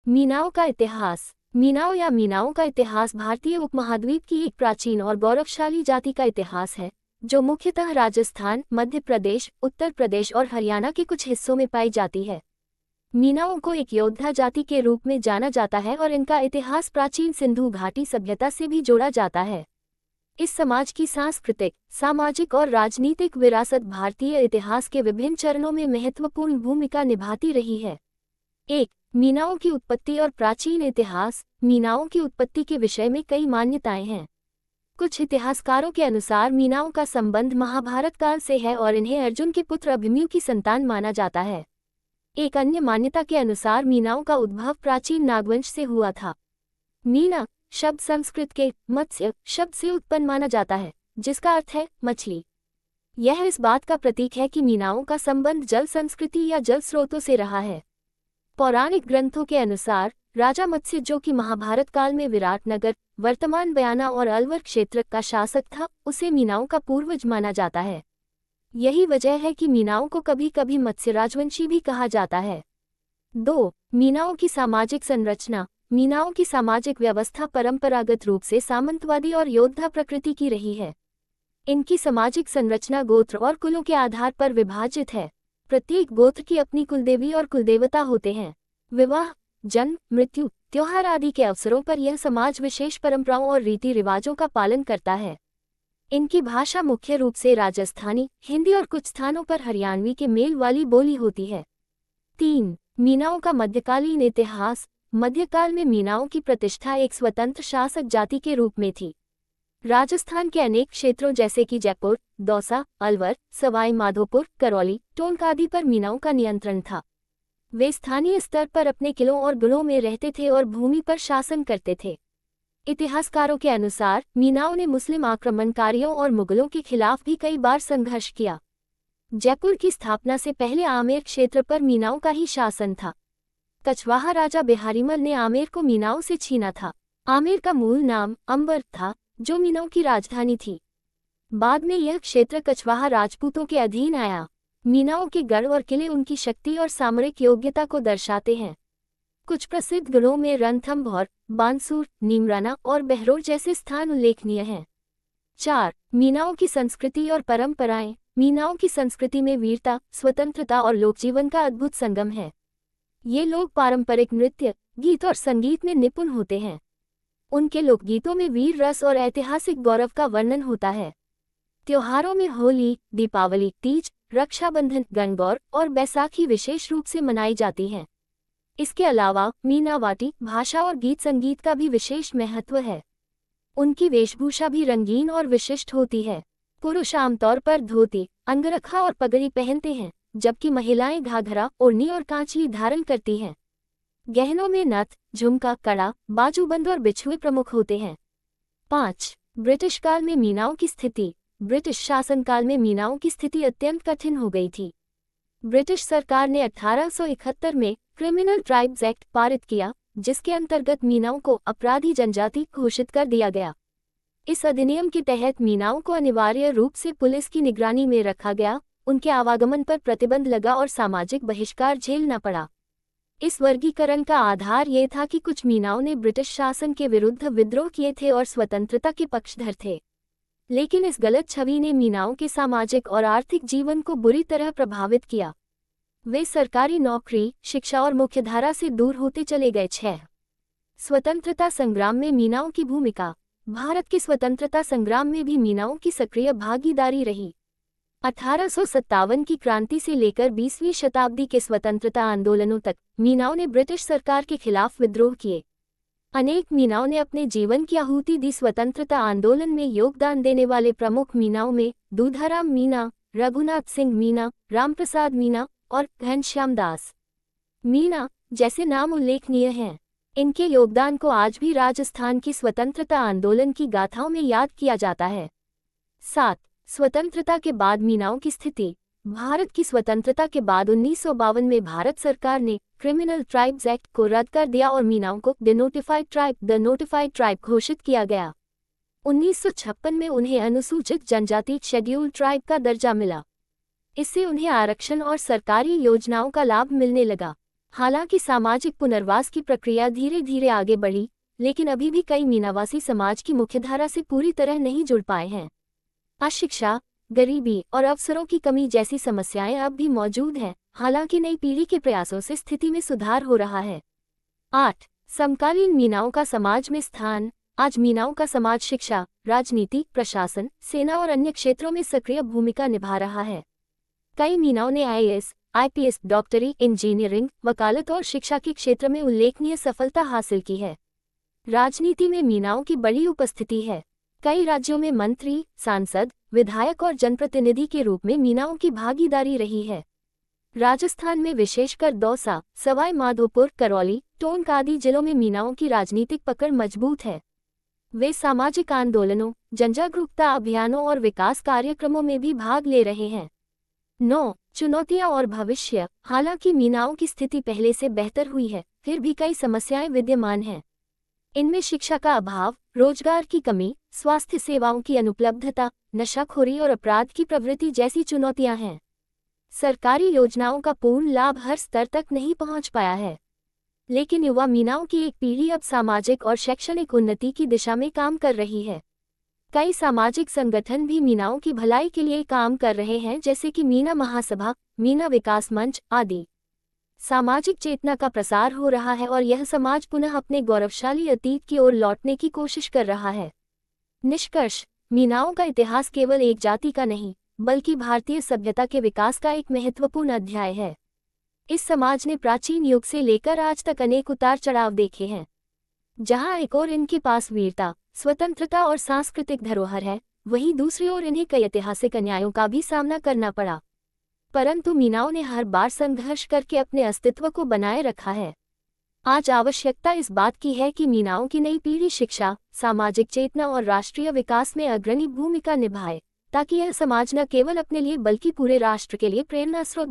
मीनाओं का इतिहास। मीनाओं या मीनाओं का इतिहास भारतीय उपमहाद्वीप की एक प्राचीन और गौरवशाली जाति का इतिहास है, जो मुख्यतः राजस्थान, मध्य प्रदेश, उत्तर प्रदेश और हरियाणा के कुछ हिस्सों में पाई जाती है। मीनाओं को एक योद्धा जाति के रूप में जाना जाता है और इनका इतिहास प्राचीन सिंधु घाटी सभ्यता से भी जोड़ा जाता है। इस समाज की सांस्कृतिक, सामाजिक और राजनीतिक विरासत भारतीय इतिहास के विभिन्न चरणों में महत्वपूर्ण भूमिका निभाती रही है। 1. मीनाओं की उत्पत्ति और प्राचीन इतिहास। मीनाओं की उत्पत्ति के विषय में कई मान्यताएं हैं। कुछ इतिहासकारों के अनुसार मीनाओं का संबंध महाभारत काल से है और इन्हें अर्जुन के पुत्र अभिमन्यु की संतान माना जाता है। एक अन्य मान्यता के अनुसार मीनाओं का उद्भव प्राचीन नागवंश से हुआ था। मीना शब्द संस्कृत के मत्स्य शब्द से उत्पन्न माना जाता है, जिसका अर्थ है मछली। यह इस बात का प्रतीक है कि मीनाओं का संबंध जल संस्कृति या जल स्रोतों से रहा है। पौराणिक ग्रंथों के अनुसार राजा मत्स्य, जो कि महाभारत काल में विराटनगर, वर्तमान बयाना और अलवर क्षेत्र का शासक था, उसे मीनाओं का पूर्वज माना जाता है। यही वजह है कि मीनाओं को कभी कभी मत्स्य राजवंशी भी कहा जाता है। 2. मीनाओं की सामाजिक संरचना। मीनाओं की सामाजिक व्यवस्था परंपरागत रूप से सामंतवादी और योद्धा प्रकृति की रही है। इनकी सामाजिक संरचना गोत्र और कुलों के आधार पर विभाजित है। प्रत्येक गोत्र की अपनी कुलदेवी और कुलदेवता होते हैं। विवाह, जन्म, मृत्यु, त्योहार आदि के अवसरों पर यह समाज विशेष परंपराओं और रीति रिवाजों का पालन करता है। इनकी भाषा मुख्य रूप से राजस्थानी, हिंदी और कुछ स्थानों पर हरियाणवी के मेल वाली बोली होती है। 3. मीनाओं का मध्यकालीन इतिहास। मध्यकाल में मीनाओं की प्रतिष्ठा एक स्वतंत्र शासक जाति के रूप में थी। राजस्थान के अनेक क्षेत्रों जैसे कि जयपुर, दौसा, अलवर, सवाई माधोपुर, करौली, टोंक आदि पर मीनाओं का नियंत्रण था। वे स्थानीय स्तर पर अपने किलों और गढ़ों में रहते थे और भूमि पर शासन करते थे। इतिहासकारों के अनुसार मीनाओं ने मुस्लिम आक्रमणकारियों और मुगलों के खिलाफ भी कई बार संघर्ष किया। जयपुर की स्थापना से पहले आमेर क्षेत्र पर मीनाओं का ही शासन था। कछवाहा राजा बिहारीमल ने आमेर को मीनाओं से छीना था। आमेर का मूल नाम अंबर था, जो मीनाओं की राजधानी थी। बाद में यह क्षेत्र कछवाहा राजपूतों के अधीन आया। मीनाओं के गढ़ और किले उनकी शक्ति और सामरिक योग्यता को दर्शाते हैं। कुछ प्रसिद्ध गढ़ों में रणथंभौर, बानसूर, नीमराना और बहरोड जैसे स्थान उल्लेखनीय हैं। 4. मीनाओं की संस्कृति और परंपराएं। मीनाओं की संस्कृति में वीरता, स्वतंत्रता और लोकजीवन का अद्भुत संगम है। ये लोग पारंपरिक नृत्य, गीत और संगीत में निपुण होते हैं। उनके लोकगीतों में वीर रस और ऐतिहासिक गौरव का वर्णन होता है। त्योहारों में होली, दीपावली, तीज, रक्षाबंधन, गणगौर और बैसाखी विशेष रूप से मनाई जाती हैं। इसके अलावा मीनावाटी भाषा और गीत संगीत का भी विशेष महत्व है। उनकी वेशभूषा भी रंगीन और विशिष्ट होती है। पुरुष आमतौर पर धोती, अंगरखा और पगड़ी पहनते हैं, जबकि महिलाएं घाघरा, ओढ़नी और कांची धारण करती हैं। गहनों में नथ, झुमका, कड़ा, बाजूबंद और बिछुए प्रमुख होते हैं। 5. ब्रिटिश काल में मीनाओं की स्थिति। ब्रिटिश शासनकाल में मीनाओं की स्थिति अत्यंत कठिन हो गई थी। ब्रिटिश सरकार ने 1871 में क्रिमिनल ट्राइब्स एक्ट पारित किया, जिसके अंतर्गत मीनाओं को अपराधी जनजाति घोषित कर दिया गया। इस अधिनियम के तहत मीनाओं को अनिवार्य रूप से पुलिस की निगरानी में रखा गया, उनके आवागमन पर प्रतिबंध लगा और सामाजिक बहिष्कार झेलना पड़ा। इस वर्गीकरण का आधार ये था कि कुछ मीनाओं ने ब्रिटिश शासन के विरुद्ध विद्रोह किए थे और स्वतंत्रता के पक्षधर थे। लेकिन इस गलत छवि ने मीनाओं के सामाजिक और आर्थिक जीवन को बुरी तरह प्रभावित किया। वे सरकारी नौकरी, शिक्षा और मुख्यधारा से दूर होते चले गए। 6. स्वतंत्रता संग्राम में मीनाओं की भूमिका। भारत के स्वतंत्रता संग्राम में भी मीनाओं की सक्रिय भागीदारी रही। 1857 की क्रांति से लेकर 20वीं शताब्दी के स्वतंत्रता आंदोलनों तक मीनाओं ने ब्रिटिश सरकार के खिलाफ विद्रोह किए। अनेक मीनाओं ने अपने जीवन की आहुति दी। स्वतंत्रता आंदोलन में योगदान देने वाले प्रमुख मीनाओं में दूधाराम मीना, रघुनाथ सिंह मीना, रामप्रसाद मीना और घनश्याम दास मीना जैसे नाम उल्लेखनीय हैं। इनके योगदान को आज भी राजस्थान की स्वतंत्रता आंदोलन की गाथाओं में याद किया जाता है। 7. स्वतंत्रता के बाद मीनाओं की स्थिति। भारत की स्वतंत्रता के बाद 1952 में भारत सरकार ने क्रिमिनल ट्राइब्स एक्ट को रद्द कर दिया और मीनाओं को द नोटिफाइड ट्राइब घोषित किया गया। 1956 में उन्हें अनुसूचित जनजाति शेड्यूल्ड ट्राइब का दर्जा मिला। इससे उन्हें आरक्षण और सरकारी योजनाओं का लाभ मिलने लगा। हालांकि सामाजिक पुनर्वास की प्रक्रिया धीरे धीरे आगे बढ़ी, लेकिन अभी भी कई मीनावासी समाज की मुख्यधारा से पूरी तरह नहीं जुड़ पाए हैं। अशिक्षा, गरीबी और अवसरों की कमी जैसी समस्याएं अब भी मौजूद हैं, हालांकि नई पीढ़ी के प्रयासों से स्थिति में सुधार हो रहा है। 8. समकालीन मीनाओं का समाज में स्थान। आज मीनाओं का समाज शिक्षा, राजनीति, प्रशासन, सेना और अन्य क्षेत्रों में सक्रिय भूमिका निभा रहा है। कई मीनाओं ने IAS, IPS, डॉक्टरी, इंजीनियरिंग, वकालत और शिक्षा के क्षेत्र में उल्लेखनीय सफलता हासिल की है। राजनीति में मीनाओं की बड़ी उपस्थिति है। कई राज्यों में मंत्री, सांसद, विधायक और जनप्रतिनिधि के रूप में मीनाओं की भागीदारी रही है। राजस्थान में विशेषकर दौसा, सवाई माधोपुर, करौली, टोंक आदि जिलों में मीनाओं की राजनीतिक पकड़ मजबूत है। वे सामाजिक आंदोलनों, जनजागरूकता अभियानों और विकास कार्यक्रमों में भी भाग ले रहे हैं। 9. चुनौतियां और भविष्य। हालांकि मीनाओं की स्थिति पहले से बेहतर हुई है, फिर भी कई समस्याएं विद्यमान हैं। इनमें शिक्षा का अभाव, रोजगार की कमी, स्वास्थ्य सेवाओं की अनुपलब्धता, नशाखोरी और अपराध की प्रवृत्ति जैसी चुनौतियां हैं। सरकारी योजनाओं का पूर्ण लाभ हर स्तर तक नहीं पहुंच पाया है। लेकिन युवा मीनाओं की एक पीढ़ी अब सामाजिक और शैक्षणिक उन्नति की दिशा में काम कर रही है। कई सामाजिक संगठन भी मीनाओं की भलाई के लिए काम कर रहे हैं, जैसे कि मीना महासभा, मीना विकास मंच आदि। सामाजिक चेतना का प्रसार हो रहा है और यह समाज पुनः अपने गौरवशाली अतीत की ओर लौटने की कोशिश कर रहा है। निष्कर्ष: मीनाओं का इतिहास केवल एक जाति का नहीं, बल्कि भारतीय सभ्यता के विकास का एक महत्वपूर्ण अध्याय है। इस समाज ने प्राचीन युग से लेकर आज तक अनेक उतार चढ़ाव देखे हैं। जहां एक ओर इनके पास वीरता, स्वतंत्रता और सांस्कृतिक धरोहर है, वहीं दूसरी ओर इन्हें कई ऐतिहासिक अन्यायों का भी सामना करना पड़ा। परंतु मीनाओं ने हर बार संघर्ष करके अपने अस्तित्व को बनाए रखा है। आज आवश्यकता इस बात की है कि मीनाओं की नई पीढ़ी शिक्षा, सामाजिक चेतना और राष्ट्रीय विकास में अग्रणी भूमिका निभाए, ताकि यह समाज न केवल अपने लिए बल्कि पूरे राष्ट्र के लिए प्रेरणा स्रोत